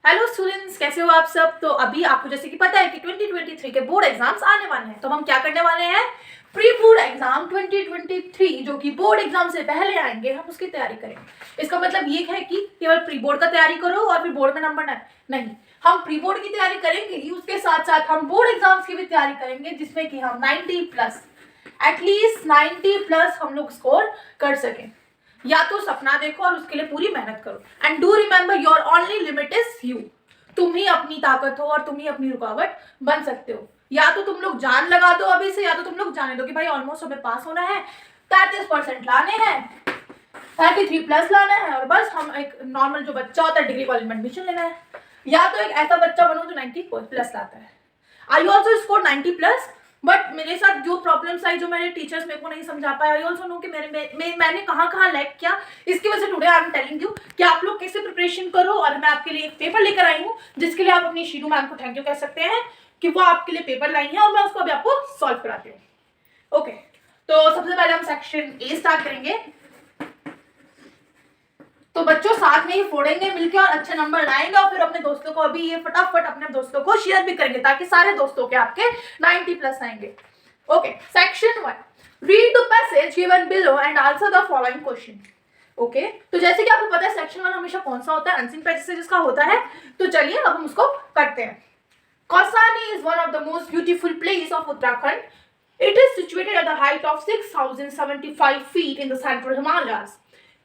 Hello students, कैसे हो आप सब। तो अभी आपको जैसे कि पता है कि 2023 के बोर्ड एग्जाम्स आने वाले हैं, तो हम क्या करने वाले हैं, प्री बोर्ड एग्जाम 2023 जो कि बोर्ड एग्जाम से पहले आएंगे, हम उसकी तैयारी करेंगे। इसका मतलब ये है कि केवल प्री बोर्ड का तैयारी करो और फिर बोर्ड में नंबर नहीं, हम प्री बोर्ड की तैयारी करेंगे ही, उसके साथ साथ हम बोर्ड एग्जाम्स की भी तैयारी करेंगे, जिसमें कि हम 90+ एटलीस्ट 90+ हम लोग स्कोर कर सकें। या तो सपना देखो और उसके लिए पूरी मेहनत करो। And do remember your only limit is you. तुम ही अपनी ताकत हो और तुम ही अपनी रुकावट बन सकते हो। या तो तुम लोग जान लगा दो अभी से, या तो तुम लोग जाने दो कि भाई ऑलमोस्ट हमें पास होना है, 33% लाने हैं, 33+ लाना है, और बस हम एक नॉर्मल जो बच्चा होता है डिग्री कॉलेज में एडमिशन लेना है। या तो एक ऐसा बच्चा बनो जो 90+ लाता है। आई ऑल्सो स्कोर 90+, बट मेरे साथ जो प्रॉब्लम्स आई, जो मेरे टीचर्स मेरे को नहीं समझा पाए, आई ऑल्सो नो कि मैंने कहाँ लैक किया। इसकी वजह से today I am telling you कि आप लोग कैसे प्रिपरेशन करो, और मैं आपके लिए एक पेपर लेकर आई हूँ, जिसके लिए आप अपनी शीरू मैम को थैंक यू कह सकते हैं कि वो आपके लिए पेपर लाई है, और मैं उसको अभी आपको सॉल्व कराती हूँ। ओके, तो सबसे पहले हम सेक्शन ए स्टार्ट करेंगे। तो बच्चों साथ में ही फोड़ेंगे मिलके और अच्छे नंबर लाएंगे, और फिर अपने दोस्तों को अभी ये फटाफट अपने दोस्तों को शेयर भी करेंगे, ताकि सारे दोस्तों के आपके 90+ आएंगे। Okay, section 1, read the passage given below and answer the following question. Okay, तो जैसे कि आपको पता है सेक्शन 1 हमेशा कौन सा होता है, अनसीन पैसेजेस का होता है। तो चलिए अब हम उसको करते हैं। Kausani is one of the most beautiful place of Uttarakhand. It is situated at the height of 6,075 feet in the central Himalayas.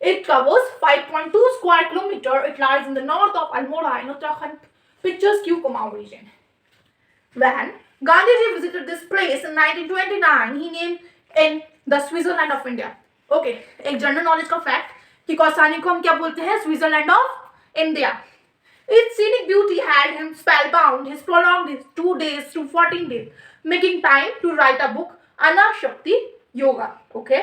It covers 5.2 square kilometer. It lies in the north of Almora in Uttarakhand, picturesque Kumaon region. When Gandhiji visited this place in 1929, he named in the Switzerland of India. Okay, एक general knowledge का fact कि कौसानी को हम क्या बोलते हैं, Switzerland of India. Its scenic beauty had him spellbound. He prolonged his 2 days to 14 days, making time to write a book, Anashakti Yoga. Okay?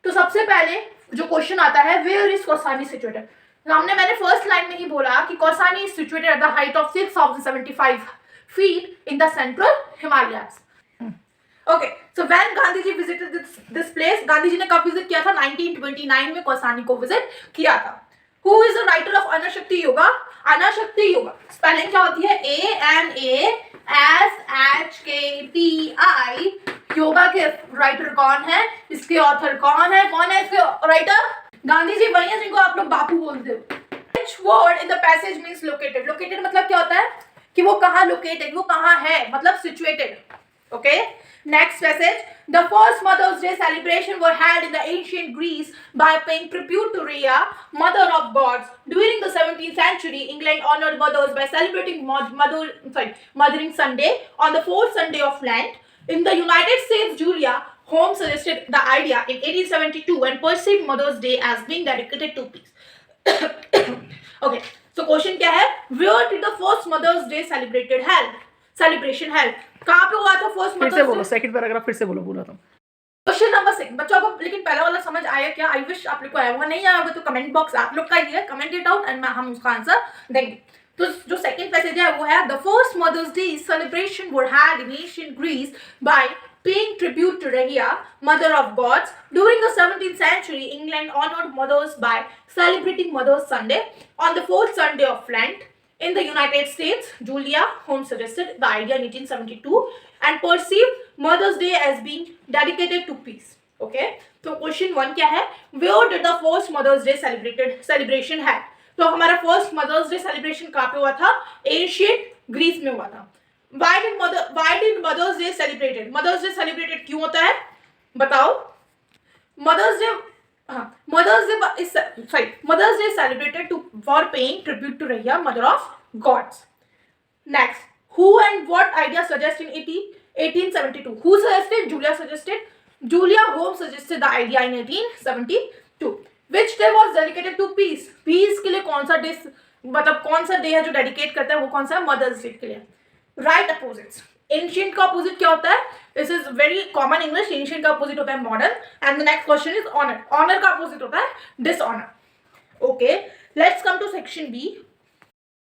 तो सबसे पहले जो क्वेश्चन आता है, वेयर इज कौसानी सिचुएटेड। मैंने फर्स्ट लाइन में ही बोला कि Kausani is situated at the height of 6,075 feet in the central Himalayas. Okay, so when Gandhi ji visited this place, Gandhi ji ने कब विजिट किया था, 1929 में कौसानी को विजिट किया था. Who is the writer of Anasakti yoga? Anasakti yoga spelling क्या होती है, ANASHKTI. योगा के राइटर कौन है, इसके ऑथर कौन है इसके राइटर? गांधी जी वही है जिनको आप लोग बापू बोलते हो. Which word in the passage means located? Located मतलब क्या होता है कि वो कहाँ located, वो कहाँ है, मतलब situated. Okay, next passage. The first Mother's Day celebration were held in the ancient Greece by paying tribute to Rhea, mother of gods. During the 17th century, England honored mothers by celebrating Mothering Sunday on the fourth Sunday of Lent. In the United States, Julia Holmes suggested the idea in 1872 and perceived Mother's Day as being dedicated to peace. Okay, so question क्या है, where did the first Mother's Day celebration held? कहाँ पे हुआ था first Mother's day? बोलो second paragraph फिर से बोला था. Question number 6. बच्चों को लेकिन पहला वाला समझ आया क्या? आई विश आप लोग को आया होगा, नहीं आया होगा तो कमेंट बॉक्स आप लोग का ही है, कमेंट इट आउट एंड हम उसका आंसर देंगे. तो जो सेकंड पैसेज है वो है, the first Mother's Day celebration were had in ancient Greece by paying tribute to Rhea, mother of gods. During the 17th century, England honored mothers by celebrating Mother's Sunday on the fourth Sunday of Lent. In the United States, Julia Holmes suggested the idea in 1872 and perceived Mother's Day as being dedicated to peace. Okay, तो question 1 क्या है, where did the first Mother's Day celebration है? तो हमारा first Mother's Day celebration कहाँ पे हुआ था, एशियन ग्रीस में हुआ था. Why did Mother's Day celebrated? Mother's Day celebrated क्यों होता है बताओ? Mother's Day celebrated for paying tribute to Rhea, mother of gods. Next, who and what idea suggested in 1872? Who suggested? Julia suggested. Julia Holmes suggested the idea in 1872. Which day was dedicated to peace? Peace के लिए कौन सा day, मतलब कौन सा day है जो dedicate करता है, वो कौन सा है, मदर्स डे के लिए. Right opposites. एंशिएंट का अपोजिट क्या होता है, this is very common English. Ancient का अपोजिट होता है modern. And the next question is honour. Honour का अपोजिट होता है dishonour. Okay, let's come to section B.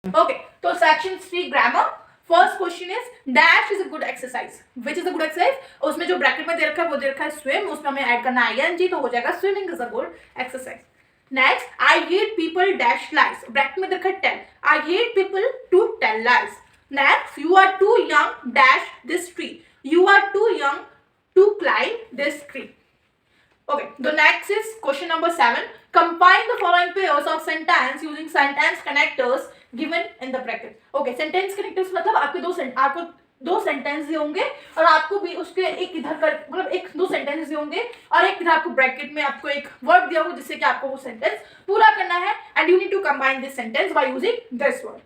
Okay, तो section 3 grammar. First question is dash is a good exercise. Which is a good exercise? उसमें जो bracket में दे रखा है वो दे रखा है स्विम, उसमें हमें ऐड करना है ing, तो हो जाएगा swimming is a good exercise. Next, I hate people dash lies, bracket में देखा tell, I hate people to tell lies. Next, you are too young dash this tree, you are too young to climb this tree. Okay, the next is question number 7. Combine the following pairs of sentence using sentence connectors given in the bracket. Okay, sentence connectors मतलब आपको दो sentence दिए होंगे और आपको भी उसके एक इधर कर मतलब एक दो सेंटेंस दिए होंगे और एक इधर आपको ब्रैकेट में आपको एक वर्ड दिया होगा जिससे कि आपको वो सेंटेंस पूरा करना है and you need to combine this sentence by using this word.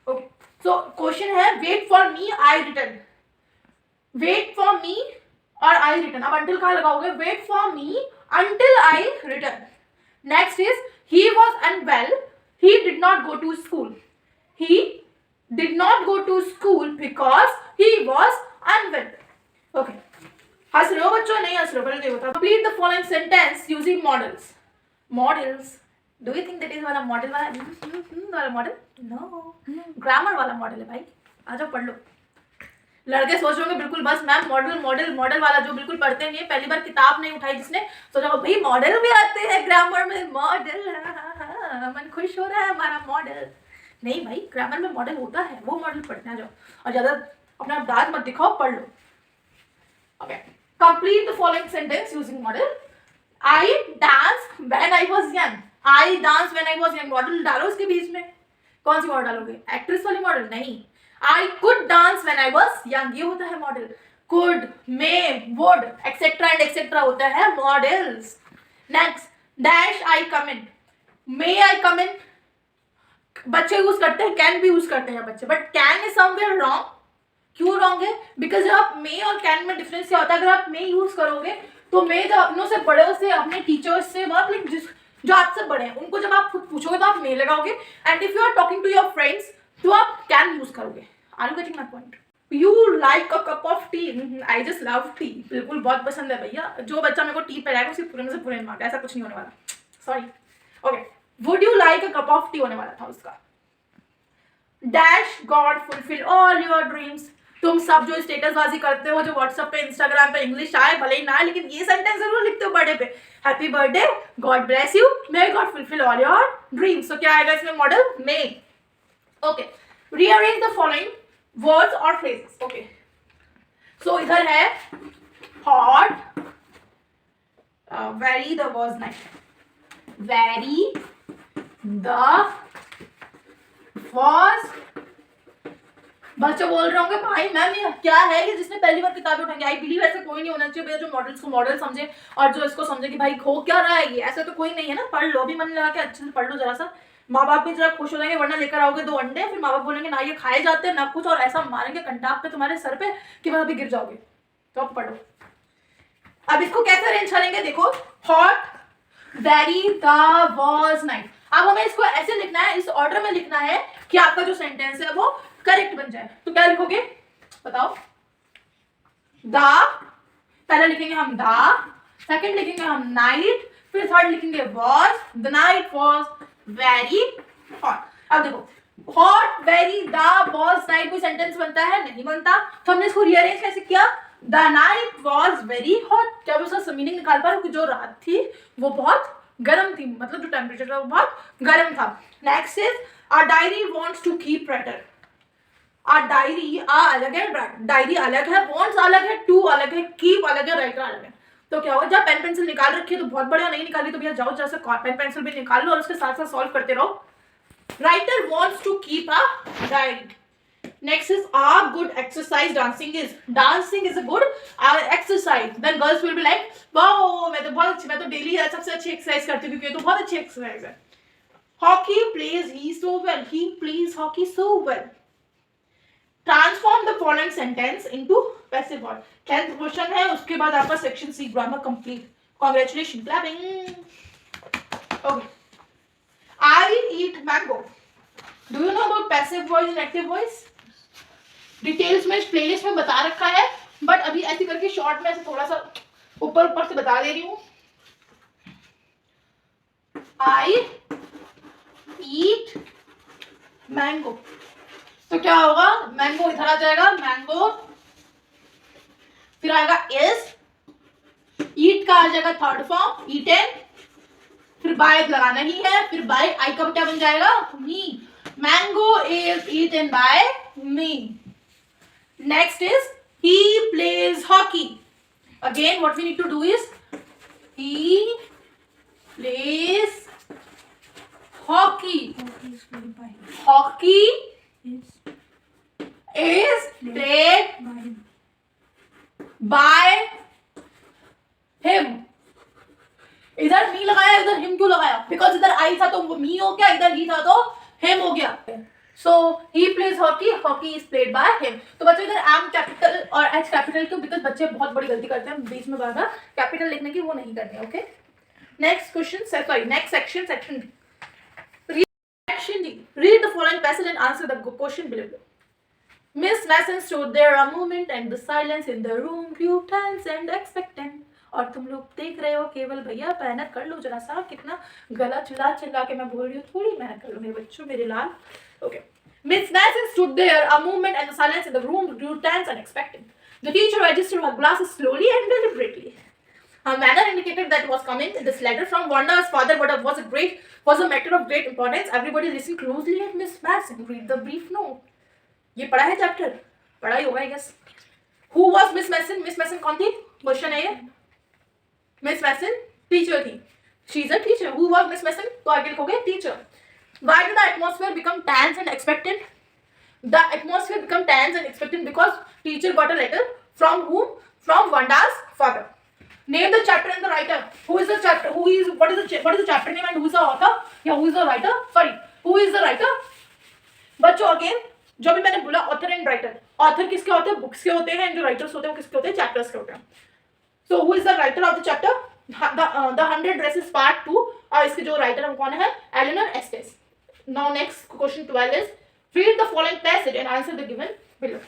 Okay, so question है wait for me I return. Wait for me और आई रिटर्न. अब अंटिल कहाँ लगाओगे? Wait for me until I return. Next is he was unwell, he did not go to school. He did not go to school because he was unwell. Okay, हंस रहे हो बच्चों? नहीं हंस रहे हो? पहले बता. Complete the following sentence using models. Models, do you think that is वाला मॉडल वाला मॉडल? नो, ग्रामर वाला मॉडल है भाई. आ जाओ पढ़ लो. लड़के सोच रहे होंगे बिल्कुल बस मैम मॉडल मॉडल मॉडल वाला जो बिल्कुल पढ़ते नहीं है, पहली बार किताब नहीं उठाई जिसने, सोचा भाई मॉडल भी आते हैं ग्रामर में. मॉडल, मन खुश हो रहा है हमारा मॉडल. नहीं भाई, ग्रामर में मॉडल होता है, वो मॉडल पढ़ना जाओ और ज्यादा अपना दांत मत दिखाओ, पढ़ लो. Okay, complete the following sentence using modal. I dance when I was young. I dance when I was young. Modal डालो उसके बीच में. कौन सी मॉडल डालोगे? एक्ट्रेस वाली मॉडल? नहीं. I could dance when I was young, ये होता है model. could, may, would, etc and etc होता है models. Next, dash I come in, may I come in बच्चे यूज करते हैं, कैन भी यूज करते हैं बच्चे, but can is somewhere wrong. क्यों रॉन्ग है? बिकॉज जब आप मे और कैन में डिफरेंस क्या होता है, अगर आप मे यूज करोगे तो मे जब अपनों से बड़े से अपने टीचर्स से मतलब जो आपसे बड़े हैं उनको जब आप खुद पूछोगे तो आप मे लगाओगे and if you are talking to your friends तो आप कैन यूज करोगे. Are you getting my point? You like a cup of tea. I just love tea. बिल्कुल बहुत पसंद है भैया. जो बच्चा मेरे को टी पिलाएगा उसके पूरे में से पूरे मार्क. ऐसा कुछ नहीं होने वाला, sorry. Okay, would you like a cup of T होने वाला था उसका. Dash God fulfil all your dreams. तुम सब जो स्टेटस बाजी करते हो, जो व्हाट्सएप पे इंस्टाग्राम पे इंग्लिश आए भले ही ना आए, लेकिन ये सेंटेंस जरूर लिखते हो बर्थडे पे. Happy birthday, God bless you, may God fulfil all your dreams. तो क्या आएगा इसमें model? May. Okay, rearrange the following words और फ्रेजेस. ओके, सो इधर है hot, very the was night, very the was. बच्चे बोल रहे होंगे भाई मैम ये क्या है कि जिसने पहली बार किताबें उठाएंगे. आई बिलीव ऐसा कोई नहीं होना चाहिए भैया जो मॉडल्स को मॉडल समझे और जो इसको समझे कि भाई हो क्या रहा है ये. ऐसा तो कोई नहीं है ना. पढ़ लो, भी मन लगा के अच्छे से पढ़ लो जरा सा. माँ बाप भी जरा खुश हो जाएंगे, वरना लेकर आओगे 2 अंडे, फिर माँ बाप बोलेंगे ना ये खाए जाते हैं ना कुछ, और ऐसा मारेंगे कंटाप पे तुम्हारे सर पे कि वह अभी गिर जाओगे. तो अब पढ़ो. अब इसको कैसे अरेंज करेंगे? देखो, hot, very, the was night. अब हमें इसको ऐसे लिखना है, इस ऑर्डर में लिखना है कि आपका जो सेंटेंस है वो करेक्ट बन जाए. तो क्या लिखोगे बताओ? द, पहले लिखेंगे हम द, सेकंड लिखेंगे हम नाइट, फिर थर्ड लिखेंगे was. The night was very hot. अब देखो, hot, very, the, was, night कोई सेंटेंस बनता है? नहीं बनता. तो हमने इसको रीअरेंज कैसे किया? The night was very hot. क्या उसका मीनिंग निकाल पा रहे हो कि जो रात थी वो बहुत गर्म थी, मतलब जो टेम्परेचर था वो बहुत गर्म था. Next is our diary wants to keep writer. Our diary, आ अलग है, डायरी अलग है, वांट्स अलग है, टू अलग है, कीप अलग है, राइटर अलग है. तो क्या होगा? जब पेन पेंसिल निकाल रखी है तो बहुत बढ़िया, नहीं निकाली तो भैया जाओ जैसे पेन पेंसिल भी निकाल लो और उसके साथ साथ सॉल्व करते रहो. Writer wants to keep a diary. Next is a good exercise dancing is a good exercise. Then girls will be like, wow, मैं तो डेली सबसे अच्छी एक्सरसाइज करती हूँ क्योंकि ये तो बहुत अच्छी एक्सरसाइज है. Hockey plays he so well. He plays hockey so well. Transform the following sentence into passive voice. 10th question है, उसके बाद आपका section C grammar complete. Congratulations, clapping. Okay. I eat mango. Do you know about passive voice and active voice? Details में playlist में बता रखा है, but अभी ऐसे करके शॉर्ट में ऐसे थोड़ा सा ऊपर से बता दे रही हूँ. आई ईट मैंगो. तो क्या होगा? मैंगो इधर आ जाएगा, मैंगो, फिर आएगा इज, ईट का आ जाएगा थर्ड फॉर्म, ईटेन, फिर बाय लगाना ही है, फिर बाय आई का क्या बन जाएगा, me. Mango is eaten by me. Next is he plays hockey. Again what we need to do is he plays hockey. Hockey is played by him. इधर मी लगाया, इधर हिम क्यों लगाया, बिकॉज इधर आई था तो वो मी हो गया, इधर ही था तो हिम हो गया. So he plays hockey, hockey is played by him. तो बच्चों इधर एम कैपिटल और एच कैपिटल क्यों, बिकॉज बच्चे बहुत बड़ी गलती करते हैं बीच में बार बार कैपिटल लिखने की, वो नहीं करनी. Okay, next question, sorry next section, section D. Read the following passage and answer the question below. Miss Mason stood there a moment and the silence in the room grew tense and expectant. और तुम लोग देख रहे हो केवल, भैया मेहनत कर लो जरा सा, कितना गला चिल्ला चिल्ला के मैं बोल रही हूँ, थोड़ी मेहनत कर लो मेरे बच्चों, मेरे लाल. Okay. Miss Mason stood there a moment and the silence in the room grew tense and expectant. The teacher adjusted her glasses slowly and deliberately. Her manner indicated that was coming. This letter from Wanda's father was a matter of great importance. Everybody listen closely at Miss Mason. Read the brief note. ये पढ़ा है chapter, पढ़ा ही होगा I guess. Who was Miss Mason? Miss Mason कौन थी? Question है ये. Miss Mason teacher थी. She is a teacher. Who was Miss Mason? तो आगे लिखोगे teacher. Why did the atmosphere become tense and expectant? The atmosphere became tense and expectant because teacher got a letter from whom? From Wanda's father. Name the chapter and the writer. Who is the chapter? What is the chapter name and who is the author? Yeah, who is the writer? Sorry, who is the writer? बच्चों again जो भी मैंने बोला author and writer, author किसके होते हैं, books के होते हैं, जो राइटर्स होते हैं वो किसके होते हैं, चैप्टर्स के होते हैं. So who is the writer of the chapter, the 100 dresses part 2, और इसके जो राइटर हम कौन है, Eleanor Estes. Now next question 12 is read the following passage and answer the given below.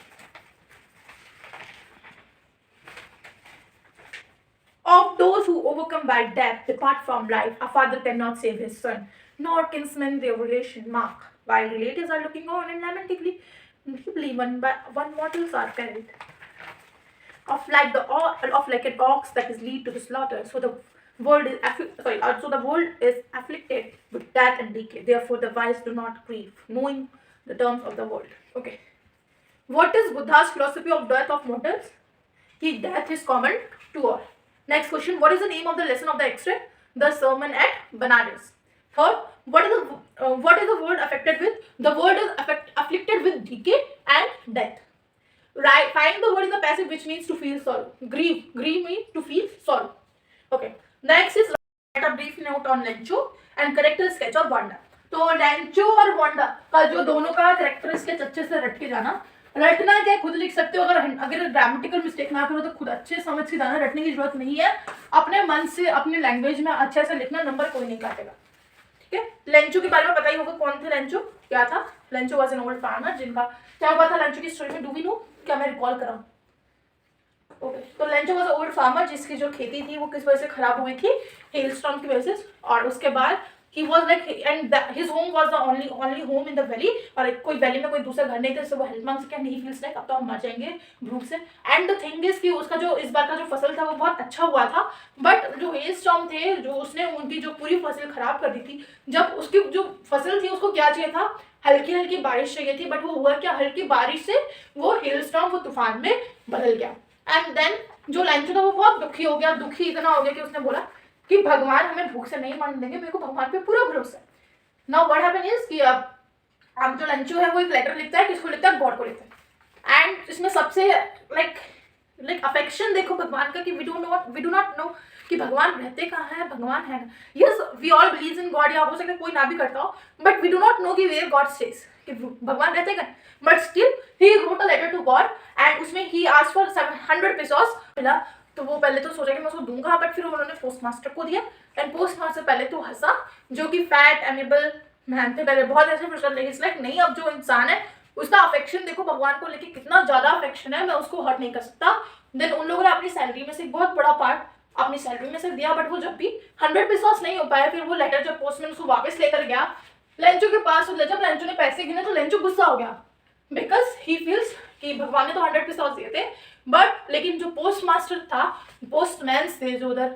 Of those who overcome by death depart from life, a father cannot save his son, nor kinsmen their relation mark. While relatives are looking on and lamentably, one by one mortals are carried. Of like an ox that is lead to the slaughter, so the world is afflicted with death and decay. Therefore, the wise do not grieve, knowing the terms of the world. Okay. What is Buddha's philosophy of death of mortals? Death is common to all. Next question. What is the name of the lesson of the extract? The sermon at Banaras. Third, what is the world affected with? The world is afflicted with decay and death. Right. Find the word in the passage which means to feel sorrow. Grieve. Grieve means to feel sorrow. Okay. Next is write a brief note on Lencho and correct a sketch of Wanda. तो Lencho और Wanda का जो दोनों का character sketch अच्छे से रट के जाना. रटना क्या खुद लिख सकते हो, अगर ग्रामेटिकल मिस्टेक ना करो तो खुद अच्छे समझ के जाना, रटने की जरूरत नहीं है. अपने मन से अपने लैंग्वेज में अच्छे से लिखना, नंबर कोई नहीं काटेगा. ठीक है. लेंचो के बारे में पता ही होगा कौन थे लेंचो, क्या था. Lencho was an old farmer जिनका क्या हुआ था लेंचो की स्टोरी में, डू वी नो, क्या मैं रिकॉल कराऊं. ओके. तो लेंचो वाज ओल्ड फार्मर जिसकी जो खेती थी वो किस वजह से खराब हुई थी, हेलस्टॉर्म की वजह से. और उसके बाद he was like and his home was the only home in the valley, और कोई वैली में कोई दूसरा घर नहीं था, so वो हेल्प मांग सके. नहीं फील्स लाइक अब तो हम मर जाएंगे भूख से. एंड द थिंग इज कि उसका जो इस बार का जो फसल था वो बहुत अच्छा हुआ था, बट जो हेल स्टॉर्म थे जो उसने उनकी जो पूरी फसल खराब कर दी थी. जब उसकी जो फसल थी उसको क्या चाहिए था, हल्की हल्की बारिश चाहिए थी, बट वो हुआ क्या, हल्की बारिश से वो हेल स्टॉर्म वो तूफान में बदल गया. एंड देन जो लेंचो था वो बहुत दुखी हो गया, दुखी इतना हो गया कि उसने बोला कि भगवान हमें भूख से नहीं मरने देंगे, मेरे को भगवान पे पूरा भरोसा है. नाउ व्हाट हैपन इज कि अब जो लंचो है वो एक लेटर लिखता है, किसको लिखता है, गॉड को लिखता है. एंड इसमें सबसे लाइक अफेक्शन देखो भगवान का कि वी डू नॉट नो कि भगवान रहते कहाँ है, भगवान है. Yes we all believe in God, या हो सकता है कोई ना भी करता हो, but we do not know कि वेयर गॉड स्टेज, कि भगवान रहते कहाँ. But still he wrote a letter to God and उसमें ही आस्क्ड फॉर 700 pesos मिला. तो वो पहले तो सोचा कि मैं उसको दूंगा, बट फिर उन्होंने पोस्ट मास्टर को दिया. एंड पोस्ट मास्टर पहले तो हंसा, जो कि फैट एमेबल मैन थे पहले, बहुत ऐसे प्रेशर लेके लाइक नहीं, अब जो इंसान है उसका अफेक्शन देखो भगवान को लेके कितना ज्यादा अफेक्शन है, मैं उसको हर्ट नहीं कर सकता. देन उन लोगों ने अपनी सैलरी में से एक बहुत बड़ा पार्ट अपनी सैलरी में से दिया, बट वो जब भी 100 pesos नहीं हो पाया, फिर वो लेटर जब पोस्टमैन उसको वापस लेकर गया लेंचो के पास, जब लेंचो ने पैसे गिने तो लेंचो गुस्सा हो गया, बिकॉज ही फील्स कि भगवान ने तो 100 pesos दिए थे, बट लेकिन जो पोस्ट मास्टर था, पोस्टमैन थे जो उधर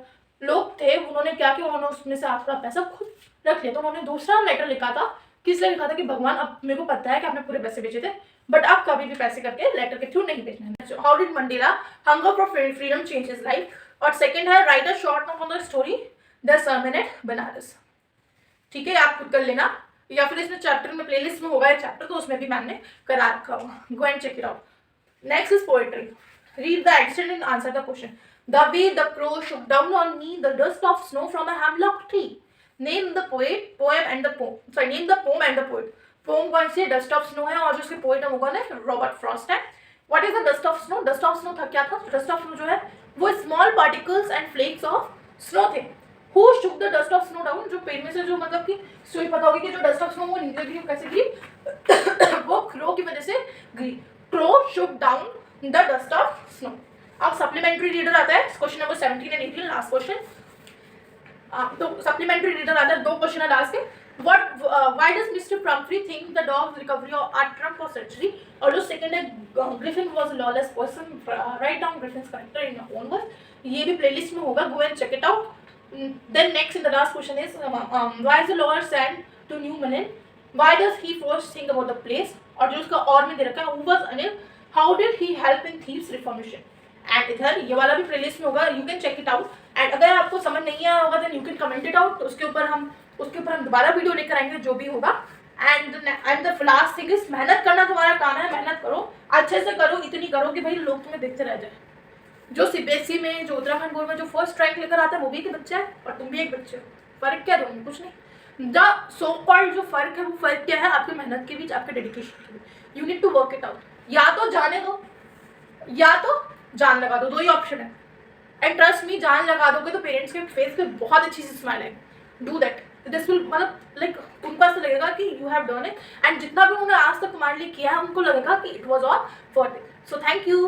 लोग थे, उन्होंने क्या किया, उन्होंने उसमें से थोड़ा पैसा खुद रख लिया। तो उन्होंने दूसरा लेटर लिखा था, किस लिए लिखा था कि भगवान अब मेरे को पता है कि आपने पूरे पैसे बेचे थे, बट आप कभी भी पैसे करके लेटर के थ्रू नहीं बेचना है। How did Mandela hunger for freedom change his life. और सेकंड है write a short note on the story the sermon at Banaras. ठीक है, आप खुद कर लेना, या फिर इसमें चैप्टर में प्लेलिस्ट में होगा ये चैप्टर, तो उसमें भी मैंने करा रखा होगा, go and check it out. Next is poetry. Read the action and answer the question. The way the crow shook down on me the dust of snow from a hemlock tree. Name the poet, poem and the poem. Sorry, name the poem and the poet. Poem कौन सी है? Dust of snow है, और जो उसके poet है वो कौन है? रॉबर्ट फ्रॉस्ट है। What is the dust of snow? Dust of snow था क्या था? Dust of snow जो है वो small particles and flakes of snow थे। Who shook the dust of snow down? जो पेड़ में से जो मतलब कि सुई पता होगी कि जो dust of snow वो नीचे गिरी, कैसे गिरी? वो क्रो की वजह से गिरी। Crow shook down the dust of snow। अब सप्लीमेंट्री रीडर आता है, question number 17 and 18, last question. तो सप्लीमेंट्री रीडर आता है, 2 क्वेश्चन है लास्ट के। Why does Mr Pumphrey think the dog's recovery are triumph for surgery. और जो सेकंड है Griffin was a lawless person, write down Griffin's character in your own word. ये भी प्लेलिस्ट में होगा, go and check it out. Then next in the last question is why is the lawyer sad to New Mullion, why does he first think about the place. और जो उसका और में दे रखा है who was Anil, how did he help in thief's reformation. And इधर ये वाला भी प्लेलिस्ट में होगा, you can check it out. And अगर आपको समझ नहीं आया होगा then you can comment it out, तो उसके ऊपर हम दोबारा वीडियो लेकर आएंगे जो भी होगा। And the last thing is मेहनत करना तुम्हारा काम है, मेहनत करो, अच्छे से करो, इतनी करो कि भाई लोग तुम्हें देखते रह जाए। जो सीबीएसई में, जो उत्तराखंड बोर्ड में जो फर्स्ट रैंक लेकर आता है वो भी एक बच्चा है और तुम भी एक बच्चे हो। फर्क क्या दोनों? कुछ नहीं। द सो कॉल्ड जो फर्क है वो फर्क क्या है? आपकी मेहनत के बीच, आपके डेडिकेशन के बीच। You need to work it out. या तो जाने दो या तो जान लगा दो, 2 ही ऑप्शन है। एंड ट्रस्ट मी, जान लगा दोगे तो पेरेंट्स के फेस पे बहुत अच्छी सी स्माइल आएगी। डू दैट, दिस विल मतलब लाइक उनको ऐसा लगेगा कि you have done it, and जितना भी उन्होंने आज तक तुम्हारे लिए किया है उनको लगेगा कि it was all for it. So thank you.